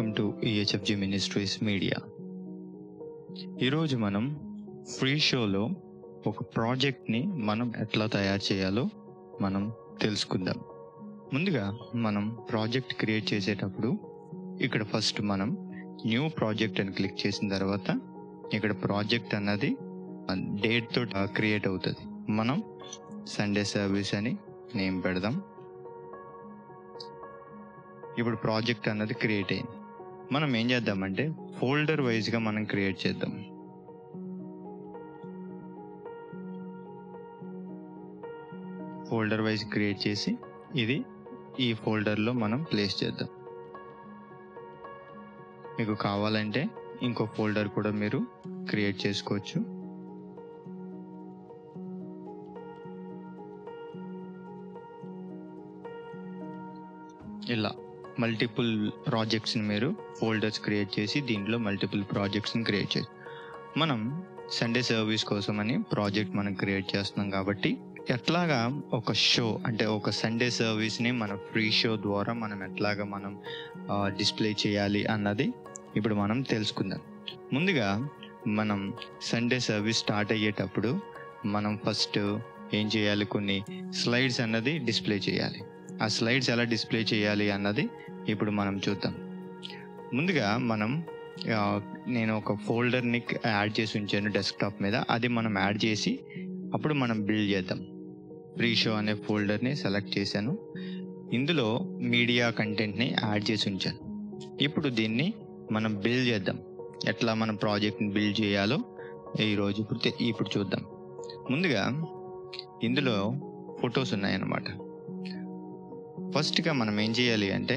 Welcome to EHFG ministries media. ఈరోజు మనం free షోలో ఒక ప్రాజెక్ట్ని మనం ఎట్లా తయారు చేయాలో మనం తెలుసుకుందాం. ముందుగా మనం ప్రాజెక్ట్ క్రియేట్ చేసేటప్పుడు ఇక్కడ ఫస్ట్ మనం న్యూ ప్రాజెక్ట్ అని క్లిక్ చేసిన తర్వాత ఇక్కడ ప్రాజెక్ట్ అన్నది డేట్తో క్రియేట్ అవుతుంది. మనం సండే సర్వీస్ అని నేమ్ పెడదాం. ఇప్పుడు ప్రాజెక్ట్ అన్నది క్రియేట్ అయింది. మనం ఏం చేద్దామంటే ఫోల్డర్ వైజ్గా మనం క్రియేట్ చేద్దాం. ఫోల్డర్ వైజ్ క్రియేట్ చేసి ఇది ఈ ఫోల్డర్లో మనం ప్లేస్ చేద్దాం. మీకు కావాలంటే ఇంకో ఫోల్డర్ కూడా మీరు క్రియేట్ చేసుకోవచ్చు. ఇలా మల్టిపుల్ ప్రాజెక్ట్స్ని మీరు ఫోల్డర్స్ క్రియేట్ చేసి దీంట్లో మల్టిపుల్ ప్రాజెక్ట్స్ని క్రియేట్ చేసి మనం సండే సర్వీస్ కోసమని ప్రాజెక్ట్ మనం క్రియేట్ చేస్తున్నాం కాబట్టి ఎట్లాగా ఒక షో అంటే ఒక సండే సర్వీస్ని మన ఫ్రీ షో ద్వారా మనం ఎట్లాగా మనం డిస్ప్లే చేయాలి అన్నది ఇప్పుడు మనం తెలుసుకుందాం. ముందుగా మనం సండే సర్వీస్ స్టార్ట్ అయ్యేటప్పుడు మనం ఫస్ట్ ఏం చేయాలి, కొన్ని స్లైడ్స్ అన్నది డిస్ప్లే చేయాలి. ఆ స్లైడ్స్ ఎలా డిస్ప్లే చేయాలి అన్నది ఇప్పుడు మనం చూద్దాం. ముందుగా నేను ఒక ఫోల్డర్ని యాడ్ చేసి ఉంచాను డెస్క్టాప్ మీద. అది మనం యాడ్ చేసి అప్పుడు మనం బిల్డ్ చేద్దాం. ఫ్రీ షో అనే ఫోల్డర్ని సెలెక్ట్ చేశాను. ఇందులో మీడియా కంటెంట్ని యాడ్ చేసి ఉంచాను. ఇప్పుడు దీన్ని మనం బిల్డ్ చేద్దాం. ఎట్లా మనం ప్రాజెక్ట్ని బిల్డ్ చేయాలో ఈరోజు ఇప్పుడు చూద్దాం. ముందుగా ఇందులో ఫొటోస్ ఉన్నాయన్నమాట. ఫస్ట్గా మనం ఏం చేయాలి అంటే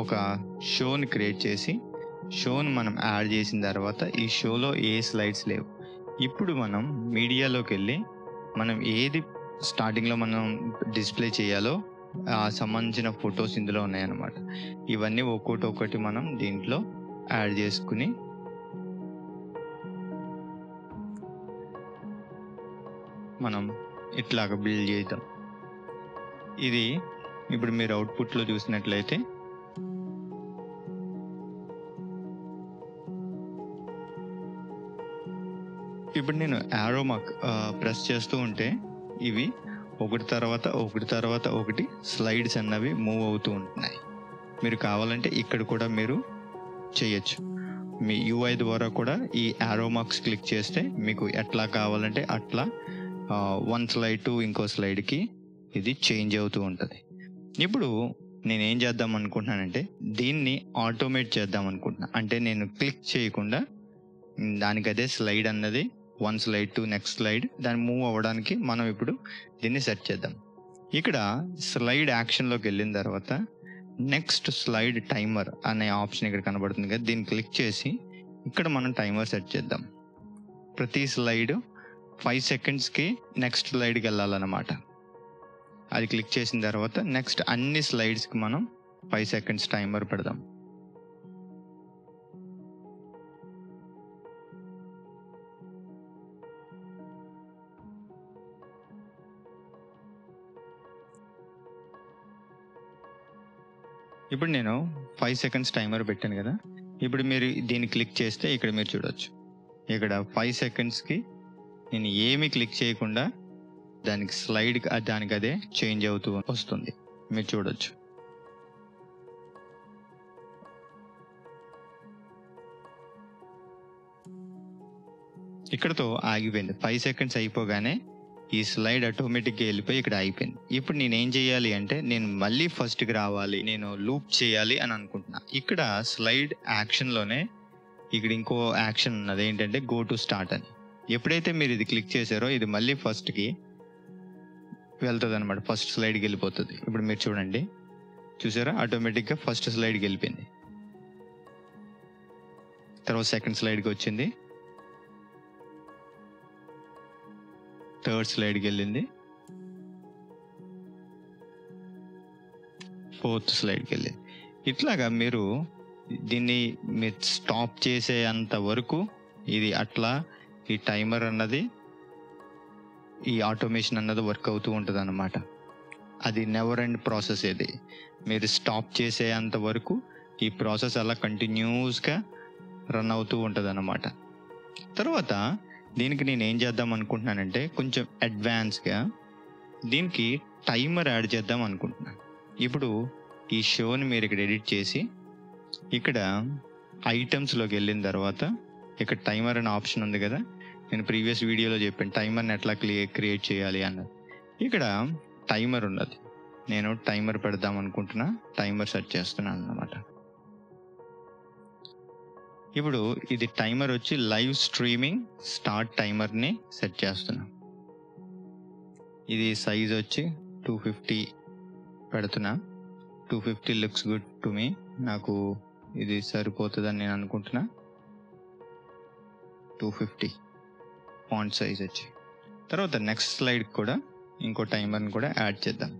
ఒక షోని క్రియేట్ చేసి షోని మనం యాడ్ చేసిన తర్వాత ఈ షోలో ఏ స్లైడ్స్ లేవు. ఇప్పుడు మనం మీడియాలోకి వెళ్ళి మనం ఏది స్టార్టింగ్లో మనం డిస్ప్లే చేయాలో ఆ సంబంధించిన ఫొటోస్ ఇందులో ఉన్నాయన్నమాట. ఇవన్నీ ఒక్కొక్కటి మనం దీంట్లో యాడ్ చేసుకుని మనం ఇట్లాగా బిల్డ్ చేద్దాం. ఇది ఇప్పుడు మీరు అవుట్పుట్లో చూసినట్లయితే ఇప్పుడు నేను యారో మార్క్ ప్రెస్ చేస్తూ ఉంటే ఇవి ఒకటి తర్వాత ఒకటి స్లైడ్స్ అన్నవి మూవ్ అవుతూ ఉంటున్నాయి. మీరు కావాలంటే ఇక్కడ కూడా మీరు చేయొచ్చు. మీ UI ద్వారా కూడా ఈ యారో మార్క్స్ క్లిక్ చేస్తే మీకు ఎట్లా కావాలంటే అట్లా వన్ స్లైడ్ టు ఇంకో స్లైడ్కి ఇది చేంజ్ అవుతూ ఉంటుంది. ఇప్పుడు నేనేం చేద్దాం అనుకుంటున్నానంటే దీన్ని ఆటోమేట్ చేద్దాం అనుకుంటున్నాను. అంటే నేను క్లిక్ చేయకుండా దానికదే స్లైడ్ అన్నది one slide to next slide దాన్ని మూవ్ అవ్వడానికి మనం ఇప్పుడు దీన్ని సెట్ చేద్దాం. ఇక్కడ స్లైడ్ యాక్షన్లోకి వెళ్ళిన తర్వాత నెక్స్ట్ స్లైడ్ టైమర్ అనే ఆప్షన్ ఇక్కడ కనబడుతుంది కదా, దీన్ని క్లిక్ చేసి ఇక్కడ మనం టైమర్ సెట్ చేద్దాం. ప్రతి స్లైడ్ 5 సెకండ్స్కి నెక్స్ట్ స్లైడ్కి వెళ్ళాలన్నమాట. అది క్లిక్ చేసిన తర్వాత నెక్స్ట్ అన్ని స్లైడ్స్కి మనం 5 సెకండ్స్ టైమర్ పెడదాం. ఇప్పుడు నేను 5 సెకండ్స్ టైమర్ పెట్టాను కదా. ఇప్పుడు మీరు దీన్ని క్లిక్ చేస్తే ఇక్కడ మీరు చూడవచ్చు, ఇక్కడ 5 సెకండ్స్కి నేను ఏమీ క్లిక్ చేయకుండా దానికి స్లైడ్ దానికి అదే చేంజ్ అవుతూ వస్తుంది. మీరు చూడొచ్చు. ఇక్కడతో ఆగిపోయింది. 5 సెకండ్స్ అయిపోగానే ఈ స్లైడ్ ఆటోమేటిక్గా వెళ్ళిపోయి ఇక్కడ అయిపోయింది. ఇప్పుడు నేనేం చేయాలి అంటే నేను మళ్ళీ ఫస్ట్కి రావాలి, నేను లూప్ చేయాలి అని అనుకుంటున్నా. ఇక్కడ స్లైడ్ యాక్షన్లోనే ఇక్కడ ఇంకో యాక్షన్ ఉన్నది, ఏంటంటే గో టు స్టార్ట్ అని. ఎప్పుడైతే మీరు ఇది క్లిక్ చేశారో ఇది మళ్ళీ ఫస్ట్కి వెళ్తుంది అనమాట, ఫస్ట్ స్లైడ్కి వెళ్ళిపోతుంది. ఇప్పుడు మీరు చూడండి, చూసారా, ఆటోమేటిక్గా ఫస్ట్ స్లైడ్కి వెళ్ళిపోయింది. తర్వాత సెకండ్ స్లైడ్కి వచ్చింది, థర్డ్ స్లైడ్కి వెళ్ళింది, ఫోర్త్ స్లైడ్కి వెళ్ళింది. ఇట్లాగా మీరు దీన్ని మీరు స్టాప్ చేసేంత వరకు ఇది అట్లా ఈ టైమర్ అన్నది ఈ ఆటోమేషన్ అన్నది వర్క్ అవుతూ ఉంటుంది అన్నమాట. అది నెవర్ ఎండ్ ప్రాసెస్. ఇది మీరు స్టాప్ చేసేంత వరకు ఈ ప్రాసెస్ అలా కంటిన్యూస్గా రన్ అవుతూ ఉంటుంది అన్నమాట. తర్వాత దీనికి నేను ఏం చేద్దాం అనుకుంటున్నానంటే కొంచెం అడ్వాన్స్గా దీనికి టైమర్ యాడ్ చేద్దాం అనుకుంటున్నాను. ఇప్పుడు ఈ షోని మీరు ఇక్కడ ఎడిట్ చేసి ఇక్కడ ఐటమ్స్లోకి వెళ్ళిన తర్వాత ఇక్కడ టైమర్ అనే ఆప్షన్ ఉంది కదా, నేను ప్రీవియస్ వీడియోలో చెప్పాను టైమర్ని ఎట్లా క్రియేట్ చేయాలి అన్నది. ఇక్కడ టైమర్ ఉన్నది, నేను టైమర్ పెడదాం అనుకుంటున్నా, టైమర్ సెట్ చేస్తున్నాను అన్నమాట. ఇప్పుడు ఇది టైమర్ వచ్చి లైవ్ స్ట్రీమింగ్ స్టార్ట్ టైమర్ని సెట్ చేస్తున్నా. ఇది సైజ్ వచ్చి 250 పెడుతున్నా. 250 లుక్స్ గుడ్ టు మీ, నాకు ఇది సరిపోతుందని నేను అనుకుంటున్నా. 250 ఫాంట్ సైజ్ వచ్చి. తర్వాత నెక్స్ట్ స్లైడ్ కూడా ఇంకో టైమర్ని కూడా యాడ్ చేద్దాం.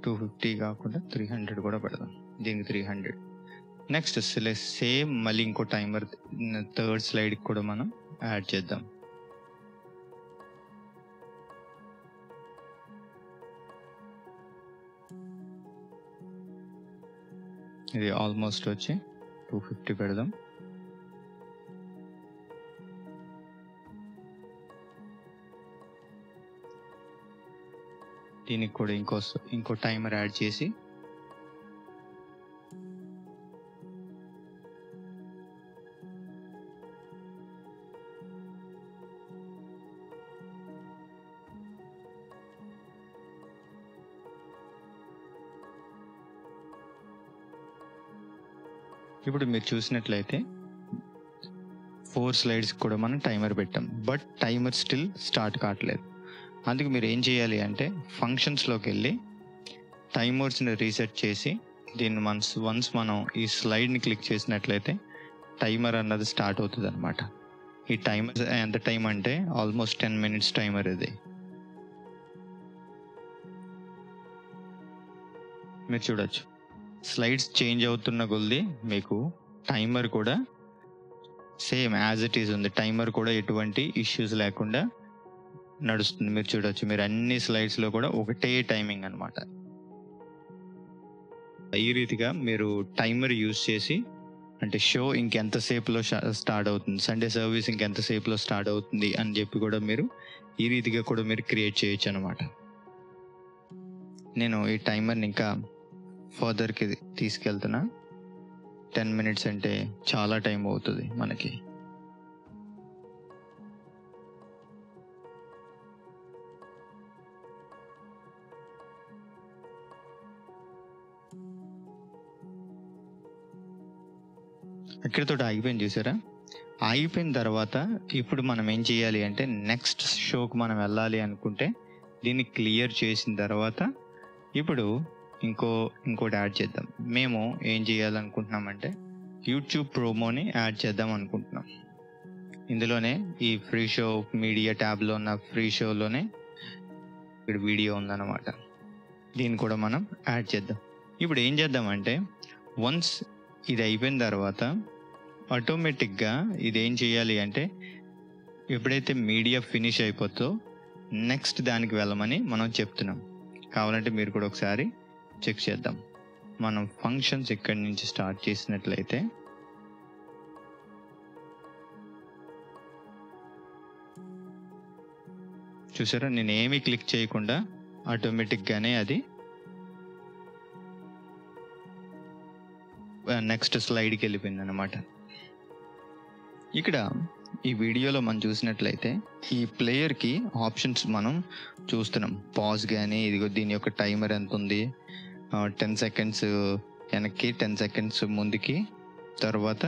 $250 కాకుండా 300 కూడా పెడదాం, దీనికి 300. నెక్స్ట్ సేమ్ మళ్ళీ ఇంకో టైమర్ థర్డ్ స్లైడ్కి కూడా మనం యాడ్ చేద్దాం. ఇది ఆల్మోస్ట్ వచ్చి 250 పెడదాం. దీనికి కూడా ఇంకో టైమర్ యాడ్ చేసి ఇప్పుడు మీరు చూసినట్లయితే 4 స్లైడ్స్ కూడా మనం టైమర్ పెట్టాం, బట్ టైమర్ స్టిల్ స్టార్ట్ కావట్లేదు. అందుకు మీరు ఏం చేయాలి అంటే ఫంక్షన్స్లోకి వెళ్ళి టైమర్స్ని రీసెట్ చేసి దీన్ని వన్స్ మనం ఈ స్లైడ్ని క్లిక్ చేసినట్లయితే టైమర్ అన్నది స్టార్ట్ అవుతుంది అనమాట. ఈ టైమర్ ఎంత టైం అంటే ఆల్మోస్ట్ 10 minutes టైమర్ ఇది. మీరు చూడొచ్చు స్లైడ్స్ చేంజ్ అవుతున్న కొద్దీ మీకు టైమర్ కూడా సేమ్ యాజ్ ఇట్ ఈజ్ ఉంది. టైమర్ కూడా ఎటువంటి ఇష్యూస్ లేకుండా నడుస్తుంది. మీరు చూడొచ్చు, మీరు అన్ని స్లైడ్స్లో కూడా ఒకటే టైమింగ్ అనమాట. ఈ రీతిగా మీరు టైమర్ యూజ్ చేసి అంటే షో ఇంకెంతసేపులో స్టార్ట్ అవుతుంది, సండే సర్వీస్ ఇంకెంతసేపులో స్టార్ట్ అవుతుంది అని చెప్పి కూడా మీరు ఈ రీతిగా కూడా మీరు క్రియేట్ చేయొచ్చు అనమాట. నేను ఈ టైమర్ని ఇంకా ఫర్దర్కి తీసుకెళ్తున్నా. 10 minutes అంటే చాలా టైం అవుతుంది మనకి. ఇక్కడితో ఆగిపోయింది చూసారా. ఆగిపోయిన తర్వాత ఇప్పుడు మనం ఏం చేయాలి అంటే నెక్స్ట్ షోకి మనం వెళ్ళాలి అనుకుంటే దీన్ని క్లియర్ చేసిన తర్వాత ఇప్పుడు ఇంకోటి యాడ్ చేద్దాం. మేము ఏం చేయాలనుకుంటున్నామంటే యూట్యూబ్ ప్రోమోని యాడ్ చేద్దాం అనుకుంటున్నాం. ఇందులోనే ఈ ఫ్రీ షో మీడియా ట్యాబ్లో ఉన్న ఫ్రీ షోలోనే ఇక్కడ వీడియో ఉందన్నమాట. దీన్ని కూడా మనం యాడ్ చేద్దాం. ఇప్పుడు ఏం చేద్దామంటే వన్స్ ఇది అయిపోయిన తర్వాత ఆటోమేటిక్గా ఇది ఏం చేయాలి అంటే ఎప్పుడైతే మీడియా ఫినిష్ అయిపోతుందో నెక్స్ట్ దానికి వెళ్ళమని మనం చెప్తున్నాం. కావాలంటే మీరు కూడా ఒకసారి చెక్ చేద్దాం. మనం ఫంక్షన్స్ ఇక్కడి నుంచి స్టార్ట్ చేసినట్లయితే చూసారా, నేను ఏమీ క్లిక్ చేయకుండా ఆటోమేటిక్గానే అది నెక్స్ట్ స్లైడ్కి వెళ్ళిపోయింది అన్నమాట. ఇక్కడ ఈ వీడియోలో మనం చూసినట్లయితే ఈ ప్లేయర్కి ఆప్షన్స్ మనం చూస్తున్నాం. పాజ్ కానీ ఇదిగో దీని యొక్క టైమర్ ఎంత ఉంది, 10 seconds వెనక్కి 10 seconds ముందుకి, తర్వాత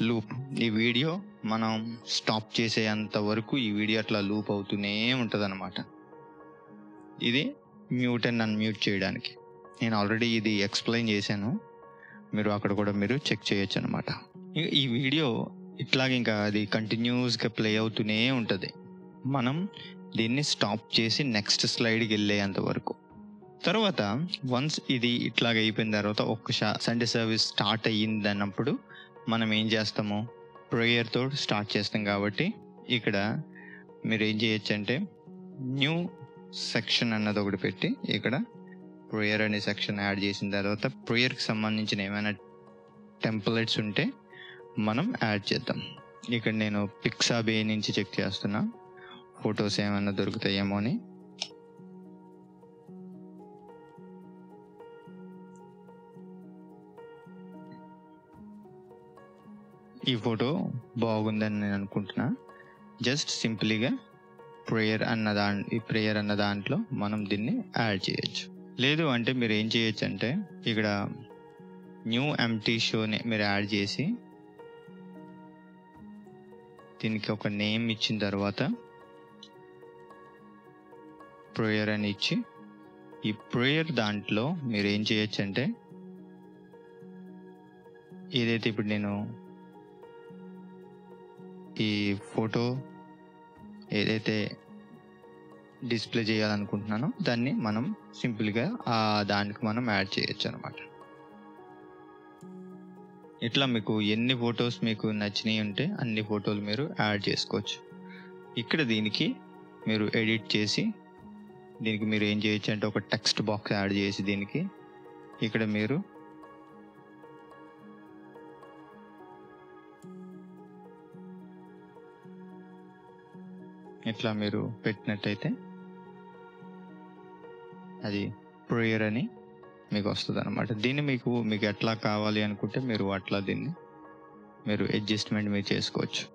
లూప్. ఈ వీడియో మనం స్టాప్ చేసేంత వరకు ఈ వీడియో అట్లా లూప్ అవుతూనే ఉంటుంది అన్నమాట. ఇది మ్యూట్ అండ్ అన్మ్యూట్ చేయడానికి నేను ఆల్రెడీ ఇది ఎక్స్ప్లెయిన్ చేశాను, మీరు అక్కడ కూడా మీరు చెక్ చేయొచ్చు అనమాట. ఈ వీడియో ఇట్లాగ ఇంకా అది కంటిన్యూస్గా ప్లే అవుతూనే ఉంటుంది. మనం దీన్ని స్టాప్ చేసి నెక్స్ట్ స్లైడ్కి వెళ్ళేంత వరకు. తర్వాత వన్స్ ఇది ఇట్లాగ అయిపోయిన తర్వాత ఒక్క సండే సర్వీస్ స్టార్ట్ అయ్యింది అన్నప్పుడు మనం ఏం చేస్తాము, ప్రేయర్తో స్టార్ట్ చేస్తాం. కాబట్టి ఇక్కడ మీరు ఏం చేయొచ్చు అంటే న్యూ సెక్షన్ అన్నది ఒకటి పెట్టి ఇక్కడ ప్రేయర్ అనే సెక్షన్ యాడ్ చేసిన తర్వాత ప్రేయర్కి సంబంధించిన ఏమైనా టెంప్లెట్స్ ఉంటే మనం యాడ్ చేద్దాం. ఇక్కడ నేను పిక్సాబే నుంచి చెక్ చేస్తున్నా ఫొటోస్ ఏమైనా దొరుకుతాయేమో అని. ఈ ఫోటో బాగుందని నేను అనుకుంటున్నా. జస్ట్ సింపుల్గా ప్రేయర్ అన్న దాంట్లో మనం దీన్ని యాడ్ చేయొచ్చు. లేదు అంటే మీరు ఏం చేయొచ్చు అంటే ఇక్కడ న్యూ ఎంటీ షోని మీరు యాడ్ చేసి దీనికి ఒక నేమ్ ఇచ్చిన తర్వాత ప్రేయర్ అని ఇచ్చి ఈ ప్రేయర్ దాంట్లో మీరు ఏం చేయొచ్చు అంటే ఏదైతే ఇప్పుడు నేను ఈ ఫోటో ఏదైతే డిస్ప్లే చేయాలనుకుంటున్నానో దాన్ని మనం సింపుల్గా దానికి మనం యాడ్ చేయొచ్చు అనమాట. ఇట్లా మీకు ఎన్ని ఫొటోస్ మీకు నచ్చినవి ఉంటే అన్ని ఫోటోలు మీరు యాడ్ చేసుకోవచ్చు. ఇక్కడ దీనికి మీరు ఎడిట్ చేసి దీనికి మీరు ఏం చేయొచ్చు అంటే ఒక టెక్స్ట్ బాక్స్ యాడ్ చేసి దీనికి ఇక్కడ మీరు ఇట్లా మీరు పెట్టినట్టయితే అది ప్రేయర్ అని మీకు వస్తుంది అనమాట. దీన్ని మీకు ఎట్లా కావాలి అనుకుంటే మీరు అట్లా దీన్ని మీరు అడ్జస్ట్మెంట్ మీరు చేసుకోవచ్చు.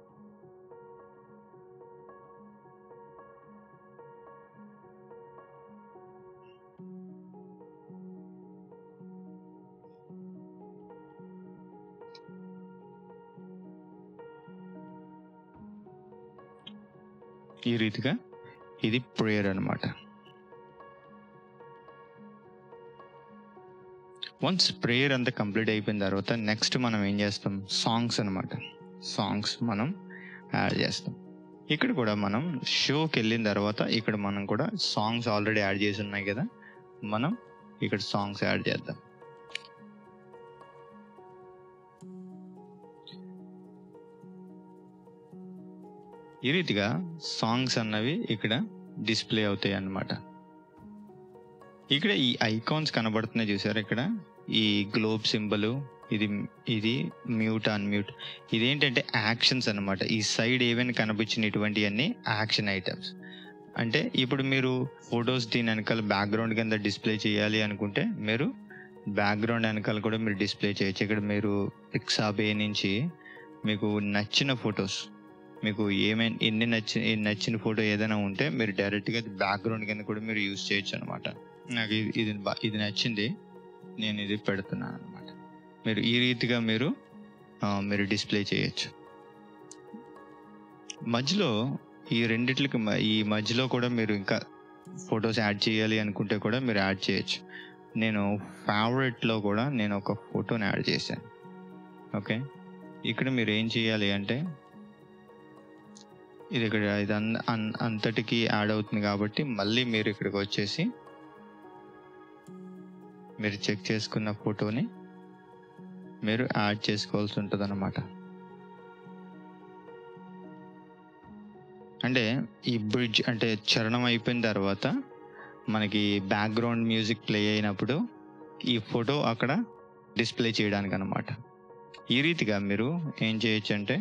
ఈ రీతిగా ఇది ప్రేయర్ అనమాట. వన్స్ ప్రేయర్ అంతా కంప్లీట్ అయిపోయిన తర్వాత నెక్స్ట్ మనం ఏం చేస్తాం, సాంగ్స్ అనమాట. సాంగ్స్ మనం యాడ్ చేస్తాం. ఇక్కడ కూడా మనం షోకి వెళ్ళిన తర్వాత ఇక్కడ మనం కూడా సాంగ్స్ ఆల్రెడీ యాడ్ చేసి ఉన్నాయి కదా, మనం ఇక్కడ సాంగ్స్ యాడ్ చేద్దాం. ఈ రీతిగా సాంగ్స్ అన్నవి ఇక్కడ డిస్ప్లే అవుతాయి అన్నమాట. ఇక్కడ ఈ ఐకాన్స్ కనబడుతున్నాయి చూసారు, ఇక్కడ ఈ గ్లోబ్ సింబల్, ఇది మ్యూట్ అన్మ్యూట్, ఇదేంటంటే యాక్షన్స్ అన్నమాట. ఈ సైడ్ ఏవైనా కనిపించినటువంటి అన్ని యాక్షన్ ఐటమ్స్. అంటే ఇప్పుడు మీరు ఫొటోస్ దీని వెనకాల బ్యాక్గ్రౌండ్ కింద డిస్ప్లే చేయాలి అనుకుంటే మీరు బ్యాక్గ్రౌండ్ వెనకాల కూడా మీరు డిస్ప్లే చేయొచ్చు. ఇక్కడ మీరు పిక్సాబే నుంచి మీకు నచ్చిన ఫొటోస్, మీకు ఎన్ని నచ్చిన ఫోటో ఏదైనా ఉంటే మీరు డైరెక్ట్గా బ్యాక్గ్రౌండ్ కింద కూడా మీరు యూజ్ చేయొచ్చు అనమాట. నాకు ఇది నచ్చింది, నేను ఇది పెడుతున్నాను అనమాట. మీరు ఈ రీతిగా మీరు డిస్ప్లే చేయొచ్చు. మధ్యలో ఈ రెండిట్లకి ఈ మధ్యలో కూడా మీరు ఇంకా ఫొటోస్ యాడ్ చేయాలి అనుకుంటే కూడా మీరు యాడ్ చేయొచ్చు. నేను ఫేవరెట్లో కూడా నేను ఒక ఫోటోని యాడ్ చేశాను. ఓకే, ఇక్కడ మీరు ఏం చేయాలి అంటే ఇది అంతటికి యాడ్ అవుతుంది కాబట్టి మళ్ళీ మీరు ఇక్కడికి వచ్చేసి మీరు చెక్ చేసుకున్న ఫోటోని మీరు యాడ్ చేసుకోవాల్సి ఉంటుంది అన్నమాట. అంటే ఈ బ్రిడ్జ్ అంటే చరణం అయిపోయిన తర్వాత మనకి బ్యాక్గ్రౌండ్ మ్యూజిక్ ప్లే అయినప్పుడు ఈ ఫోటో అక్కడ డిస్ప్లే చేయడానికి అన్నమాట. ఈ రీతిగా మీరు ఏం చేయొచ్చు అంటే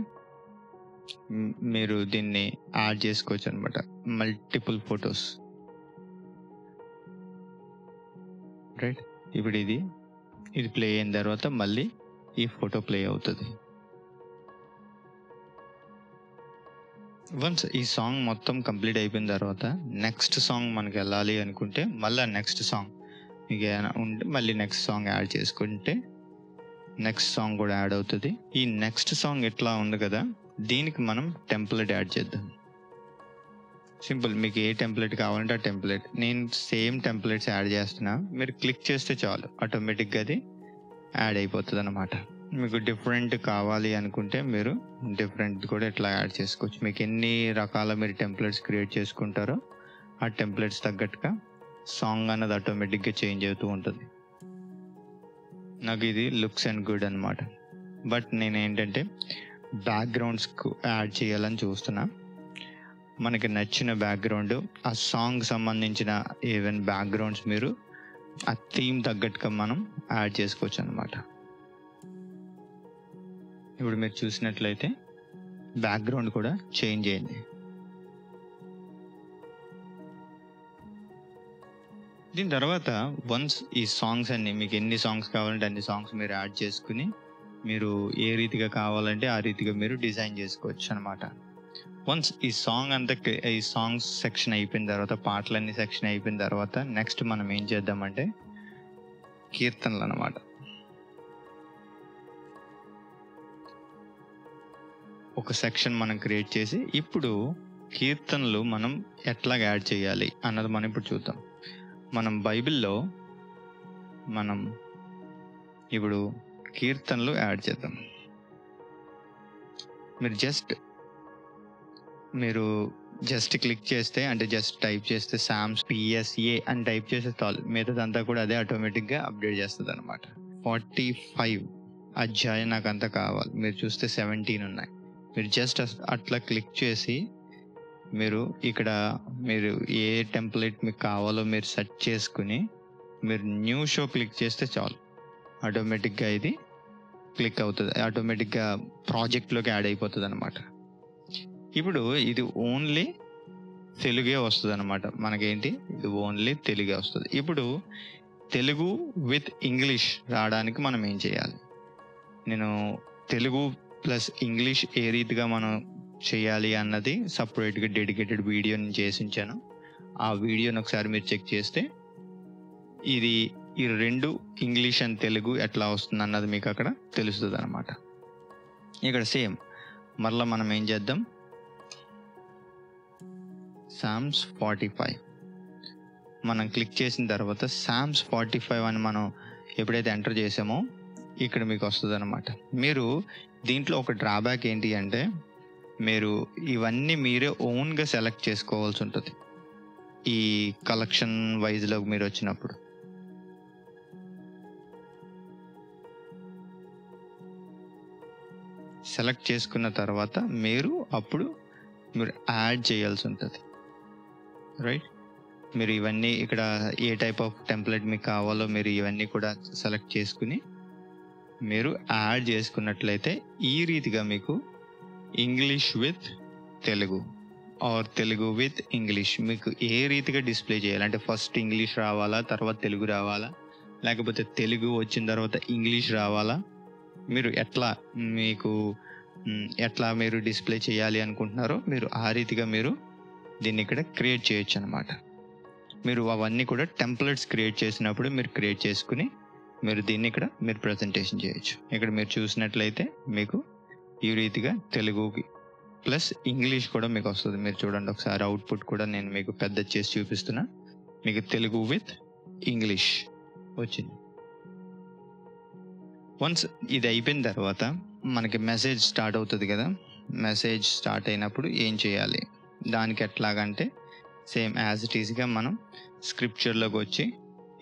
మీరు దీన్ని యాడ్ చేసుకోవచ్చు అనమాట, మల్టిపుల్ ఫొటోస్. రైట్, ఇప్పుడు ఇది ప్లే అయిన తర్వాత మళ్ళీ ఈ ఫోటో ప్లే అవుతుంది. వన్స్ ఈ సాంగ్ మొత్తం కంప్లీట్ అయిపోయిన తర్వాత నెక్స్ట్ సాంగ్ మనకి వెళ్ళాలి అనుకుంటే మళ్ళీ నెక్స్ట్ సాంగ్ మీకు ఏమైనా ఉంటే మళ్ళీ నెక్స్ట్ సాంగ్ యాడ్ చేసుకుంటే నెక్స్ట్ సాంగ్ కూడా యాడ్ అవుతుంది. ఈ నెక్స్ట్ సాంగ్ ఎట్లా ఉంది కదా, దీనికి మనం టెంప్లెట్ యాడ్ చేద్దాం. సింపుల్, మీకు ఏ టెంప్లెట్ కావాలంటే ఆ టెంప్లెట్, నేను సేమ్ టెంప్లెట్స్ యాడ్ చేస్తున్నా. మీరు క్లిక్ చేస్తే చాలు ఆటోమేటిక్గా అది యాడ్ అయిపోతుంది అన్నమాట. మీకు డిఫరెంట్ కావాలి అనుకుంటే మీరు డిఫరెంట్ కూడా ఇట్లా యాడ్ చేసుకోవచ్చు. మీకు ఎన్ని రకాల మీరు టెంప్లెట్స్ క్రియేట్ చేసుకుంటారో ఆ టెంప్లెట్స్ తగ్గట్టుగా సాంగ్ అన్నది ఆటోమేటిక్గా చేంజ్ అవుతూ ఉంటుంది. నాకు ఇది లుక్స్ అండ్ గుడ్ అనమాట. బట్ నేను ఏంటంటే బ్యాక్గ్రౌండ్స్కు యాడ్ చేయాలని చూస్తున్నా. మనకి నచ్చిన బ్యాక్గ్రౌండ్, ఆ సాంగ్ సంబంధించిన ఈవెన్ బ్యాక్గ్రౌండ్స్ మీరు ఆ థీమ్ తగ్గట్టుగా మనం యాడ్ చేసుకోవచ్చు అనమాట. ఇప్పుడు మీరు చూసినట్లయితే బ్యాక్గ్రౌండ్ కూడా చేంజ్ అయింది. దీని తర్వాత వన్స్ ఈ సాంగ్స్ అన్ని మీకు ఎన్ని సాంగ్స్ కావాలంటే అన్ని సాంగ్స్ మీరు యాడ్ చేసుకుని మీరు ఏ రీతిగా కావాలంటే ఆ రీతిగా మీరు డిజైన్ చేసుకోవచ్చు అనమాట. వన్స్ ఈ సాంగ్స్ సెక్షన్ అయిపోయిన తర్వాత, పాటలన్నీ సెక్షన్ అయిపోయిన తర్వాత నెక్స్ట్ మనం ఏం చేద్దామంటే కీర్తనలు అనమాట. ఒక సెక్షన్ మనం క్రియేట్ చేసి ఇప్పుడు కీర్తనలు మనం ఎట్లాగా యాడ్ చేయాలి అన్నది మనం ఇప్పుడు చూద్దాం. మనం బైబిల్లో మనం ఇప్పుడు కీర్తనలు యాడ్ చేద్దాం. మీరు జస్ట్ క్లిక్ చేస్తే, అంటే జస్ట్ టైప్ చేస్తే సామ్స్ PSA అని టైప్ చేస్తే చాలు, మిగతాదంతా కూడా అదే ఆటోమేటిక్గా అప్డేట్ చేస్తుంది అనమాట. 45 అధ్యాయం నాకు అంతా కావాలి. మీరు చూస్తే 17 ఉన్నాయి. మీరు జస్ట్ అట్లా క్లిక్ చేసి మీరు ఇక్కడ మీరు ఏ టెంప్లెట్ మీకు కావాలో మీరు సెట్ చేసుకుని మీరు న్యూ షో క్లిక్ చేస్తే చాలు, ఆటోమేటిక్గా ఇది క్లిక్ అవుతుంది, ఆటోమేటిక్గా ప్రాజెక్ట్లోకి యాడ్ అయిపోతుంది అనమాట. ఇప్పుడు ఇది ఓన్లీ తెలుగే వస్తుంది అనమాట. మనకేంటి, ఇది ఓన్లీ తెలుగే వస్తుంది. ఇప్పుడు తెలుగు విత్ ఇంగ్లీష్ రావడానికి మనం ఏం చేయాలి, నేను తెలుగు ప్లస్ ఇంగ్లీష్ ఏ రీతిగా మనం చేయాలి అన్నది సపరేట్గా డెడికేటెడ్ వీడియో నేను చేసి ఉంచాను. ఆ వీడియోని ఒకసారి మీరు చెక్ చేస్తే ఈ రెండు ఇంగ్లీష్ అండ్ తెలుగు ఎట్లా వస్తుంది అన్నది మీకు అక్కడ తెలుస్తుంది అనమాట. ఇక్కడ సేమ్ మరలా మనం ఏం చేద్దాం, సామ్స్ 45 మనం క్లిక్ చేసిన తర్వాత సామ్స్ 45 అని మనం ఎప్పుడైతే ఎంటర్ చేసామో ఇక్కడ మీకు వస్తుంది అనమాట. మీరు దీంట్లో ఒక డ్రాబ్యాక్ ఏంటి అంటే మీరు ఇవన్నీ మీరే ఓన్గా సెలెక్ట్ చేసుకోవాల్సి ఉంటుంది. ఈ కలెక్షన్ వైజ్లో మీరు వచ్చినప్పుడు సెలెక్ట్ చేసుకున్న తర్వాత మీరు యాడ్ చేయాల్సి ఉంటుంది, రైట్. మీరు ఇవన్నీ ఇక్కడ ఏ టైప్ ఆఫ్ టెంప్లెట్ మీకు కావాలో మీరు ఇవన్నీ కూడా సెలెక్ట్ చేసుకుని మీరు యాడ్ చేసుకున్నట్లయితే ఈ రీతిగా మీకు English with Telugu or Telugu with English మీకు ఏ రీతిగా డిస్ప్లే చేయాలంటే ఫస్ట్ ఇంగ్లీష్ రావాలా, తర్వాత తెలుగు రావాలా, లేకపోతే తెలుగు వచ్చిన తర్వాత ఇంగ్లీష్ రావాలా, మీరు ఎట్లా మీరు డిస్ప్లే చేయాలి అనుకుంటున్నారో మీరు ఆ రీతిగా మీరు దీన్ని ఇక్కడ క్రియేట్ చేయొచ్చు అనమాట. మీరు అవన్నీ కూడా టెంప్లెట్స్ క్రియేట్ చేసినప్పుడు మీరు క్రియేట్ చేసుకుని మీరు దీన్ని ఇక్కడ మీరు ప్రజెంటేషన్ చేయొచ్చు. ఇక్కడ మీరు చూసినట్లయితే మీకు ఈ రీతిగా తెలుగుకి ప్లస్ ఇంగ్లీష్ కూడా మీకు వస్తుంది. మీరు చూడండి ఒకసారి అవుట్పుట్ కూడా నేను మీకు పెద్ద చేసి చూపిస్తున్నా. మీకు తెలుగు విత్ ఇంగ్లీష్ వచ్చింది. వన్స్ ఇది అయిపోయిన తర్వాత మనకి మెసేజ్ స్టార్ట్ అవుతుంది కదా. మెసేజ్ స్టార్ట్ అయినప్పుడు ఏం చేయాలి, దానికి ఎట్లాగంటే సేమ్ యాజ్ ఇట్ ఈస్గా మనం స్క్రిప్చర్లోకి వచ్చి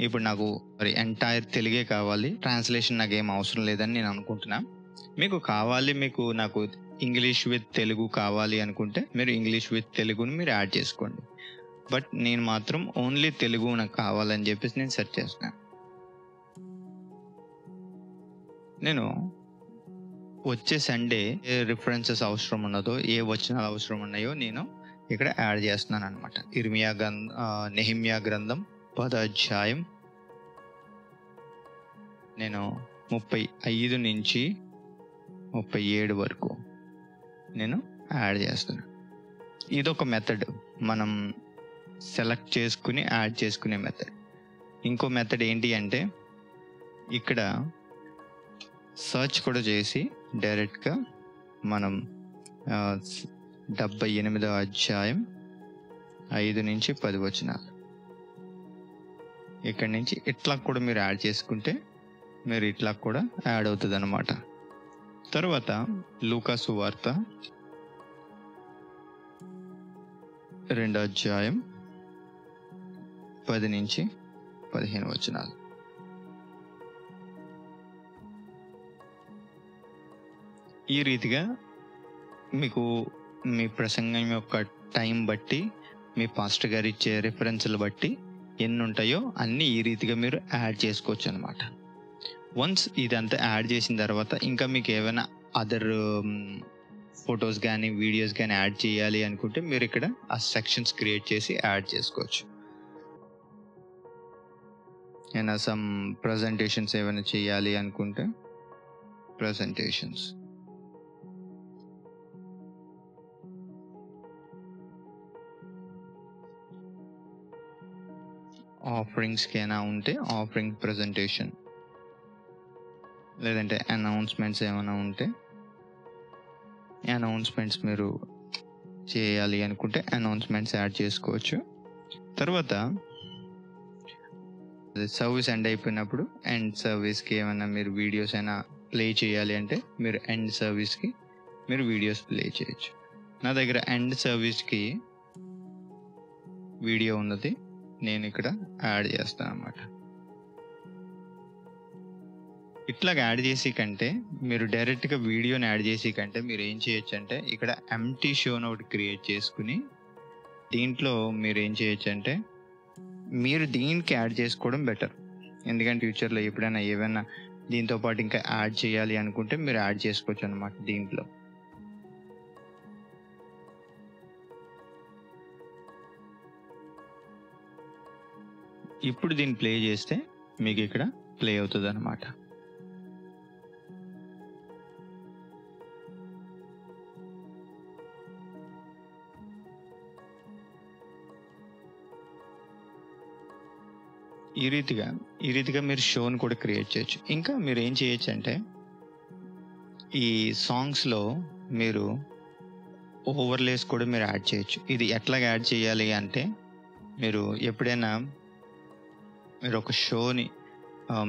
ఇప్పుడు నాకు ఎంటైర్ తెలుగే కావాలి, ట్రాన్స్లేషన్ నాకు ఏం అవసరం లేదని నేను అనుకుంటున్నా. మీకు నాకు ఇంగ్లీష్ విత్ తెలుగు కావాలి అనుకుంటే మీరు ఇంగ్లీష్ విత్ తెలుగుని మీరు యాడ్ చేసుకోండి. బట్ నేను మాత్రం ఓన్లీ తెలుగు నాకు కావాలని చెప్పేసి నేను సెర్చ్ చేస్తున్నాను. నేను వచ్చే సండే ఏ రిఫరెన్సెస్ అవసరం ఉన్నదో, ఏ వచనాలు అవసరం ఉన్నాయో నేను ఇక్కడ యాడ్ చేస్తున్నాను అనమాట. నెహెమ్యా గ్రంథం 10వ అధ్యాయం నేను 35 నుంచి 37 వరకు నేను యాడ్ చేస్తున్నాను. ఇదొక మెథడ్, మనం సెలెక్ట్ చేసుకుని యాడ్ చేసుకునే మెథడ్. ఇంకో మెథడ్ ఏంటి అంటే ఇక్కడ సర్చ్ కూడా చేసి డైరెక్ట్గా మనం 78వ అధ్యాయం 5 నుంచి 10 వచనాలు ఇక్కడి నుంచి ఇట్లా కూడా మీరు యాడ్ చేసుకుంటే మీరు ఇట్లా కూడా యాడ్ అవుతుంది అనమాట. తర్వాత లూకా సువార్త 2వ అధ్యాయం 10 నుంచి 15 వచనాలు. ఈ రీతిగా మీకు మీ ప్రసంగం యొక్క టైం బట్టి, మీ పాస్టర్ గారు ఇచ్చే రిఫరెన్స్లు బట్టి ఎన్ని ఉంటాయో అన్నీ ఈ రీతిగా మీరు యాడ్ చేసుకోవచ్చు అనమాట. వన్స్ ఇదంతా యాడ్ చేసిన తర్వాత ఇంకా మీకు ఏమైనా అదర్ ఫొటోస్ కానీ వీడియోస్ కానీ యాడ్ చేయాలి అనుకుంటే మీరు ఇక్కడ ఆ సెక్షన్స్ క్రియేట్ చేసి యాడ్ చేసుకోవచ్చు. ఏమైనా సమ్ ప్రజెంటేషన్స్ ఏమైనా చేయాలి అనుకుంటే ప్రజెంటేషన్స్, ఆఫరింగ్స్కి అయినా ఉంటే ఆఫరింగ్ ప్రజెంటేషన్, లేదంటే అనౌన్స్మెంట్స్ ఏమైనా ఉంటే అనౌన్స్మెంట్స్ మీరు చేయాలి అనుకుంటే అనౌన్స్మెంట్స్ యాడ్ చేసుకోవచ్చు. తర్వాత సర్వీస్ ఎండ్ అయిపోయినప్పుడు ఎండ్ సర్వీస్కి ఏమైనా మీరు వీడియోస్ అయినా ప్లే చేయాలి అంటే మీరు ఎండ్ సర్వీస్కి మీరు వీడియోస్ ప్లే చేయొచ్చు. నా దగ్గర ఎండ్ సర్వీస్కి వీడియో ఉన్నది, నేను ఇక్కడ యాడ్ చేస్తాను అన్నమాట. ఇట్లాగ యాడ్ చేసి కంటే మీరు డైరెక్ట్గా వీడియోని యాడ్ చేసి కంటే మీరు ఏం చేయొచ్చు అంటే ఇక్కడ ఎంటీ షోని ఒకటి క్రియేట్ చేసుకుని దీంట్లో మీరు ఏం చేయొచ్చు అంటే మీరు దీనికి యాడ్ చేసుకోవడం బెటర్. ఎందుకంటే ఫ్యూచర్లో ఎప్పుడైనా ఏమైనా దీంతో పాటు ఇంకా యాడ్ చేయాలి అనుకుంటే మీరు యాడ్ చేసుకోవచ్చు అన్నమాట దీంట్లో. ఇప్పుడు దీన్ని ప్లే చేస్తే మీకు ఇక్కడ ప్లే అవుతుంది అన్నమాట. ఈ రీతిగా మీరు షోని కూడా క్రియేట్ చేయొచ్చు. ఇంకా మీరు ఏం చేయొచ్చు అంటే ఈ సాంగ్స్లో మీరు ఓవర్లేస్ కూడా మీరు యాడ్ చేయొచ్చు. ఇది ఎట్లాగ యాడ్ చేయాలి అంటే మీరు ఎప్పుడైనా మీరు ఒక షోని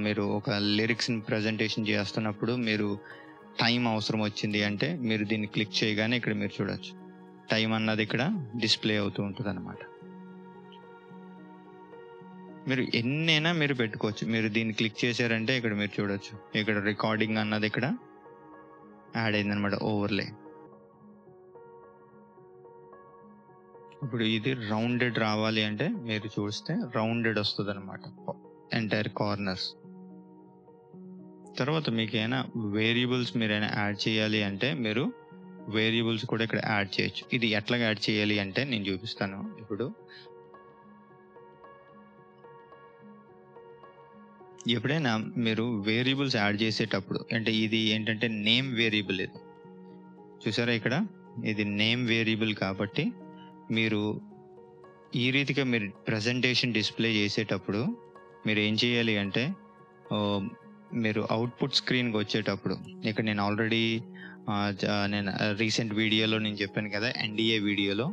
మీరు ఒక లిరిక్స్ని ప్రజెంటేషన్ చేస్తున్నప్పుడు మీరు టైం అవసరం వచ్చింది అంటే మీరు దీన్ని క్లిక్ చేయగానే ఇక్కడ మీరు చూడొచ్చు టైం అన్నది ఇక్కడ డిస్ప్లే అవుతూ ఉంటుంది అన్నమాట. మీరు ఎన్నైనా మీరు పెట్టుకోవచ్చు. మీరు దీన్ని క్లిక్ చేశారంటే ఇక్కడ మీరు చూడొచ్చు ఇక్కడ రికార్డింగ్ అన్నది ఇక్కడ యాడ్ అయిందనమాట, ఓవర్లే. ఇప్పుడు ఇది రౌండెడ్ రావాలి అంటే మీరు చూస్తే రౌండెడ్ వస్తుంది అనమాట ఎంటైర్ కార్నర్స్. తర్వాత మీకు ఏమైనా వేరియబుల్స్ మీరైనా యాడ్ చేయాలి అంటే మీరు వేరియబుల్స్ కూడా ఇక్కడ యాడ్ చేయొచ్చు. ఇది ఎట్లాగా యాడ్ చేయాలి అంటే నేను చూపిస్తాను. ఇప్పుడు ఎప్పుడైనా మీరు వేరియబుల్స్ యాడ్ చేసేటప్పుడు అంటే ఇది ఏంటంటే నేమ్ వేరియబుల్, ఇది చూసారా ఇక్కడ ఇది నేమ్ వేరియబుల్. కాబట్టి మీరు ఈ రీతిగా మీరు ప్రజెంటేషన్ డిస్ప్లే చేసేటప్పుడు మీరు ఏం చేయాలి అంటే మీరు అవుట్పుట్ స్క్రీన్కి వచ్చేటప్పుడు ఇక్కడ నేను ఆల్రెడీ నేను రీసెంట్ వీడియోలో నేను చెప్పాను కదా, ఎన్డిఏ వీడియోలో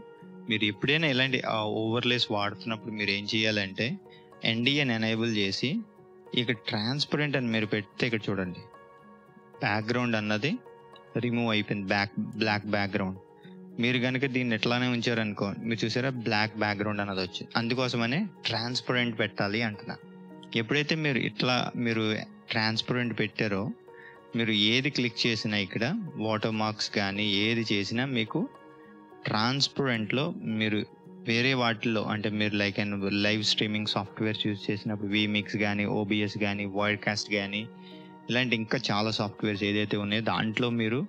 మీరు ఎప్పుడైనా ఇలాంటి ఓవర్లేస్ వాడుతున్నప్పుడు మీరు ఏం చేయాలంటే ఎన్డిఏని ఎనేబుల్ చేసి ఇక్కడ ట్రాన్స్పరెంట్ అని మీరు పెడితే ఇక్కడ చూడండి బ్యాక్గ్రౌండ్ అన్నది రిమూవ్ అయిపోయింది, బ్లాక్ బ్యాక్గ్రౌండ్. మీరు కనుక దీన్ని ఎట్లానే ఉంచారనుకో మీరు చూసారా బ్లాక్ బ్యాక్గ్రౌండ్ అన్నది వచ్చి, అందుకోసమనే ట్రాన్స్పరెంట్ పెట్టాలి అంటున్నా. ఎప్పుడైతే మీరు ఇట్లా మీరు ట్రాన్స్పరెంట్ పెట్టారో మీరు ఏది క్లిక్ చేసినా ఇక్కడ వాటర్ మార్క్స్ కానీ ఏది చేసినా మీకు ట్రాన్స్పరెంట్లో మీరు వేరే వాటిల్లో అంటే మీరు like and live streaming softwares use చేసినప్పుడు వీమిక్స్ కానీ ఓబిఎస్ కానీ వాయిడ్కాస్ట్ కానీ ఇలాంటి ఇంకా చాలా సాఫ్ట్వేర్స్ ఏదైతే ఉన్నాయో దాంట్లో మీరు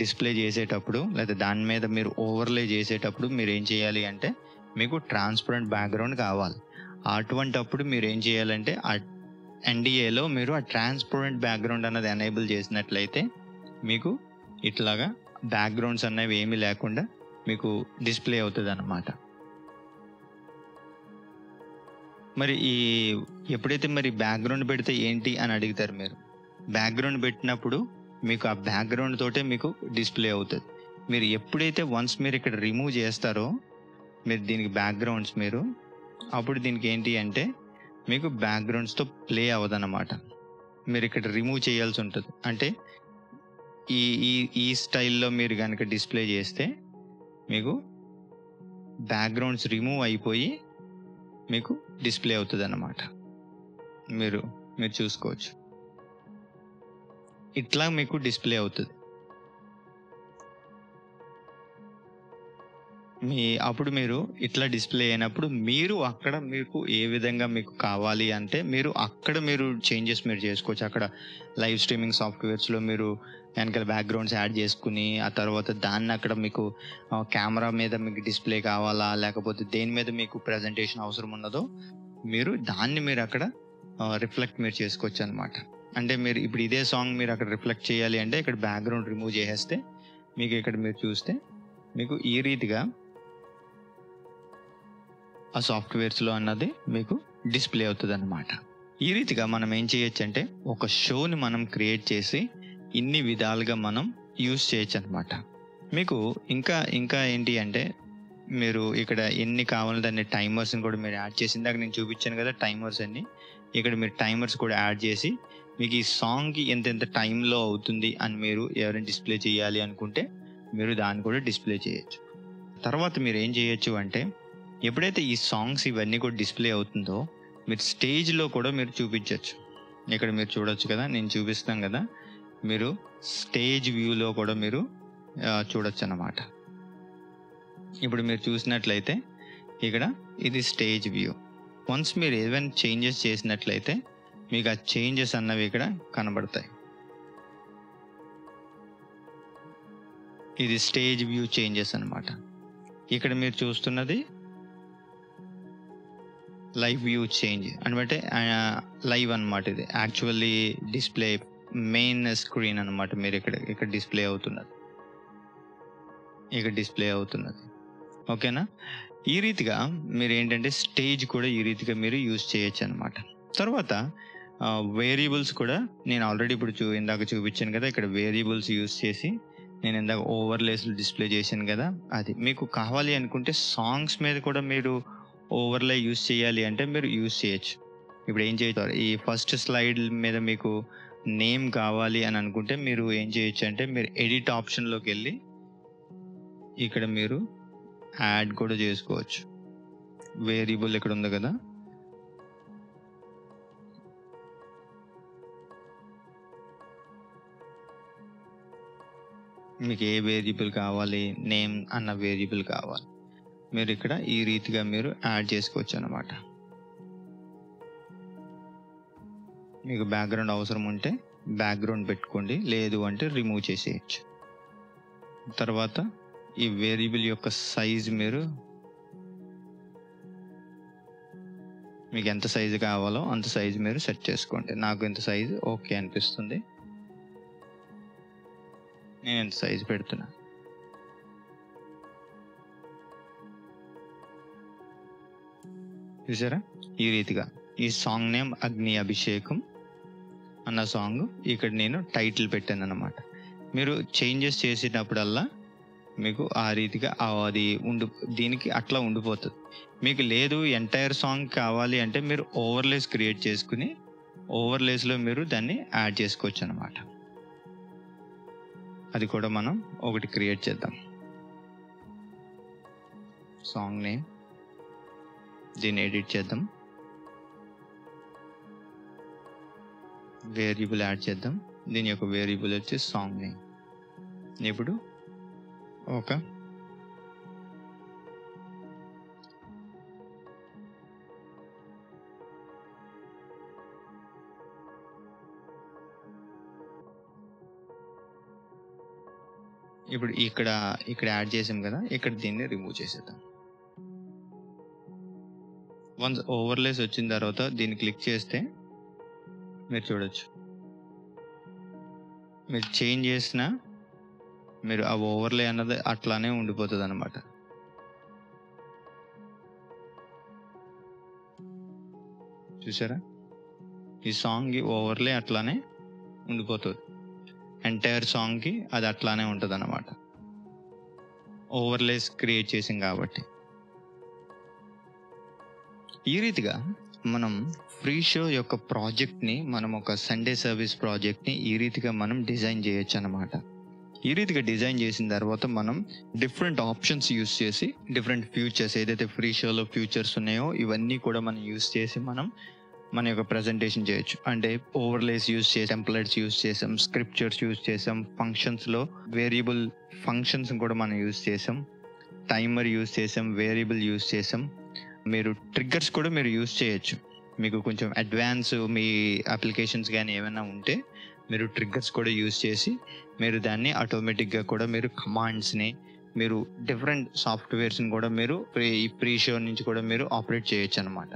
డిస్ప్లే చేసేటప్పుడు లేదా దాని మీద మీరు ఓవర్లే చేసేటప్పుడు మీరు ఏం చేయాలి అంటే మీకు ట్రాన్స్పరెంట్ బ్యాక్గ్రౌండ్ కావాలి. అటువంటప్పుడు మీరు ఏం చేయాలంటే ఆ ఎన్డిఏలో మీరు ఆ ట్రాన్స్పరెంట్ బ్యాక్గ్రౌండ్ అన్నది ఎనేబుల్ చేసినట్లయితే మీకు ఇట్లాగా బ్యాక్గ్రౌండ్స్ అనేవి ఏమీ లేకుండా మీకు డిస్ప్లే అవుతుంది అన్నమాట. మరి ఎప్పుడైతే మరి బ్యాక్గ్రౌండ్ పెడితే ఏంటి అని అడుగుతారు మీరు. బ్యాక్గ్రౌండ్ పెట్టినప్పుడు మీకు ఆ బ్యాక్గ్రౌండ్ తోటే మీకు డిస్ప్లే అవుతుంది. మీరు ఎప్పుడైతే వన్స్ మీరు ఇక్కడ రిమూవ్ చేస్తారో మీరు దీనికి బ్యాక్గ్రౌండ్స్ మీరు అప్పుడు దీనికి ఏంటి అంటే మీకు బ్యాక్గ్రౌండ్స్తో ప్లే అవ్వదన్నమాట. మీరు ఇక్కడ రిమూవ్ చేయాల్సి ఉంటుంది. అంటే ఈ స్టైల్లో మీరు కనుక డిస్ప్లే చేస్తే మీకు బ్యాక్గ్రౌండ్స్ రిమూవ్ అయిపోయి మీకు డిస్ప్లే అవుతుంది అన్నమాట. మీరు చూసుకోవచ్చు, ఇట్లా మీకు డిస్ప్లే అవుతుంది. అప్పుడు మీరు ఇట్లా డిస్ప్లే అయినప్పుడు మీరు అక్కడ మీకు ఏ విధంగా మీకు కావాలి అంటే మీరు చేంజెస్ మీరు చేసుకోవచ్చు. అక్కడ లైవ్ స్ట్రీమింగ్ సాఫ్ట్వేర్స్లో మీరు వెనకాల బ్యాక్గ్రౌండ్స్ యాడ్ చేసుకుని, ఆ తర్వాత దాన్ని అక్కడ మీకు కెమెరా మీద మీకు డిస్ప్లే కావాలా, లేకపోతే దేని మీద మీకు ప్రజెంటేషన్ అవసరం ఉన్నదో దాన్ని మీరు అక్కడ రిఫ్లెక్ట్ మీరు చేసుకోవచ్చు అనమాట. అంటే మీరు ఇప్పుడు ఇదే సాంగ్ మీరు అక్కడ రిఫ్లెక్ట్ చేయాలి అంటే ఇక్కడ బ్యాక్గ్రౌండ్ రిమూవ్ చేసేస్తే మీకు ఇక్కడ మీరు చూస్తే మీకు ఈ రీతిగా ఆ సాఫ్ట్వేర్స్లో అన్నది మీకు డిస్ప్లే అవుతుంది అన్నమాట. ఈ రీతిగా మనం ఏం చేయొచ్చు అంటే ఒక షోని మనం క్రియేట్ చేసి ఇన్ని విధాలుగా మనం యూజ్ చేయొచ్చు అనమాట. మీకు ఇంకా ఏంటి అంటే మీరు ఇక్కడ ఎన్ని కావాలో దాన్ని టైమర్స్ని కూడా మీరు యాడ్ చేసి, ఇందాక నేను చూపించాను కదా టైమర్స్ అన్ని, ఇక్కడ మీరు టైమర్స్ కూడా యాడ్ చేసి మీకు ఈ సాంగ్కి ఎంత టైంలో అవుతుంది అని మీరు ఎవరైనా డిస్ప్లే చేయాలి అనుకుంటే మీరు దాన్ని కూడా డిస్ప్లే చేయొచ్చు. తర్వాత మీరు ఏం చేయొచ్చు అంటే ఎప్పుడైతే ఈ సాంగ్స్ ఇవన్నీ కూడా డిస్ప్లే అవుతుందో మీరు స్టేజ్లో కూడా మీరు చూపించవచ్చు. ఇక్కడ మీరు చూడొచ్చు కదా, నేను చూపిస్తాను కదా, మీరు స్టేజ్ వ్యూలో కూడా మీరు చూడొచ్చు అన్నమాట. ఇప్పుడు మీరు చూసినట్లయితే ఇక్కడ ఇది స్టేజ్ వ్యూ. వన్స్ మీరు ఏదైనా చేంజెస్ చేసినట్లయితే మీకు ఆ చేంజెస్ అన్నవి ఇక్కడ కనబడతాయి. ఇది స్టేజ్ వ్యూ చేంజెస్ అన్నమాట. ఇక్కడ మీరు చూస్తున్నది లైవ్ వ్యూ చేంజ్ అంటే లైవ్ అన్నమాట. ఇది యాక్చువల్లీ డిస్ప్లే మెయిన్ స్క్రీన్ అన్నమాట. మీరు ఇక్కడ డిస్ప్లే అవుతున్నది, ఇక్కడ డిస్ప్లే అవుతున్నది. ఓకేనా? ఈ రీతిగా మీరు ఏంటంటే స్టేజ్ కూడా ఈ రీతిగా మీరు యూజ్ చేయొచ్చు అనమాట. తర్వాత వేరియబుల్స్ కూడా నేను ఆల్రెడీ ఇప్పుడు ఇందాక చూపించాను కదా, ఇక్కడ వేరియబుల్స్ యూజ్ చేసి నేను ఇందాక ఓవర్లేస్లు డిస్ప్లే చేశాను కదా, అది మీకు కావాలి అనుకుంటే సాంగ్స్ మీద కూడా మీరు ఓవర్లే యూజ్ చేయాలి అంటే మీరు యూజ్ చేయొచ్చు. ఇప్పుడు ఏం చేయొచ్చు, ఈ ఫస్ట్ స్లైడ్ మీద మీకు నేమ్ కావాలి అని అనుకుంటే మీరు ఏం చేయొచ్చు అంటే మీరు ఎడిట్ ఆప్షన్లోకి వెళ్ళి ఇక్కడ మీరు యాడ్ కూడా చేసుకోవచ్చు. వేరియబుల్ ఇక్కడ ఉంది కదా, మీకు ఏ వేరియబుల్ కావాలి, నేమ్ అన్న వేరియబుల్ కావాలి, మీరు ఇక్కడ ఈ రీతిగా మీరు యాడ్ చేసుకోవచ్చు అన్నమాట. మీకు బ్యాక్గ్రౌండ్ అవసరం ఉంటే బ్యాక్గ్రౌండ్ పెట్టుకోండి, లేదు అంటే రిమూవ్ చేసేయచ్చు. తర్వాత ఈ వేరియబుల్ యొక్క సైజ్ మీకు ఎంత సైజు కావాలో అంత సైజు మీరు సెట్ చేసుకోండి. నాకు ఎంత సైజు ఓకే అనిపిస్తుంది, నేను ఎంత సైజు పెడుతున్నా. చూసారా? ఈ రీతిగా ఈ సాంగ్ నేమ్ అగ్ని అభిషేకం అన్న సాంగ్ ఇక్కడ నేను టైటిల్ పెట్టాను అన్నమాట. మీరు చేంజెస్ చేసినప్పుడల్లా మీకు ఆ రీతిగా అది దీనికి అట్లా ఉండిపోతుంది. మీకు లేదు ఎంటైర్ సాంగ్ కావాలి అంటే మీరు ఓవర్లేస్ క్రియేట్ చేసుకుని ఓవర్లేస్లో మీరు దాన్ని యాడ్ చేసుకోవచ్చు అన్నమాట. అది కూడా మనం ఒకటి క్రియేట్ చేద్దాం. సాంగ్ నేమ్, దీన్ని ఎడిట్ చేద్దాం, వేరియబుల్ యాడ్ చేద్దాం. దీని యొక్క వేరియబుల్ వచ్చి సాంగ్ నేమ్. ఇప్పుడు ఓకే, ఇప్పుడు ఇక్కడ యాడ్ చేసాం కదా, ఇక్కడ దీన్ని రిమూవ్ చేసేద్దాం. వన్స్ ఓవర్లేస్ వచ్చిన తర్వాత దీన్ని క్లిక్ చేస్తే మీరు చూడొచ్చు, మీరు చేంజ్ చేసిన మీరు ఆ ఓవర్లే అన్నది అట్లానే ఉండిపోతుంది అన్నమాట. చూసారా? ఈ సాంగ్కి ఓవర్లే అట్లానే ఉండిపోతుంది, ఎంటైర్ సాంగ్కి అది అట్లానే ఉంటుంది అన్నమాట, ఓవర్లేస్ క్రియేట్ చేసాం కాబట్టి. ఈ రీతిగా మనం ఫ్రీ షో యొక్క ప్రాజెక్ట్ని, మనం ఒక సండే సర్వీస్ ప్రాజెక్ట్ని ఈ రీతిగా మనం డిజైన్ చేయొచ్చు అన్నమాట. ఈ రీతిగా డిజైన్ చేసిన తర్వాత మనం డిఫరెంట్ ఆప్షన్స్ యూస్ చేసి డిఫరెంట్ ఫ్యూచర్స్ ఏదైతే ఫ్రీ షోలో ఫ్యూచర్స్ ఉన్నాయో ఇవన్నీ కూడా మనం యూస్ చేసి మనం మన యొక్క ప్రజెంటేషన్ చేయొచ్చు. అంటే ఓవర్లేస్ యూస్ చేసాం, టెంప్లెట్స్ యూస్ చేసాం, స్క్రిప్చర్స్ యూస్ చేసాం, ఫంక్షన్స్లో వేరియబుల్ ఫంక్షన్స్ కూడా మనం యూస్ చేసాం, టైమర్ యూస్ చేసాం, వేరియబుల్ యూస్ చేసాం. మీరు ట్రిగ్గర్స్ కూడా మీరు యూస్ చేయొచ్చు. మీకు కొంచెం అడ్వాన్స్ మీ అప్లికేషన్స్ కానీ ఏమైనా ఉంటే మీరు ట్రిగ్గర్స్ కూడా యూస్ చేసి మీరు దాన్ని ఆటోమేటిక్గా కూడా మీరు కమాండ్స్ని మీరు డిఫరెంట్ సాఫ్ట్వేర్స్ని కూడా మీరు ఈ ప్రీ షో నుంచి కూడా మీరు ఆపరేట్ చేయొచ్చు అనమాట.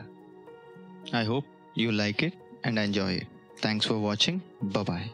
I hope you like it and enjoy it. Thanks for watching. Bye.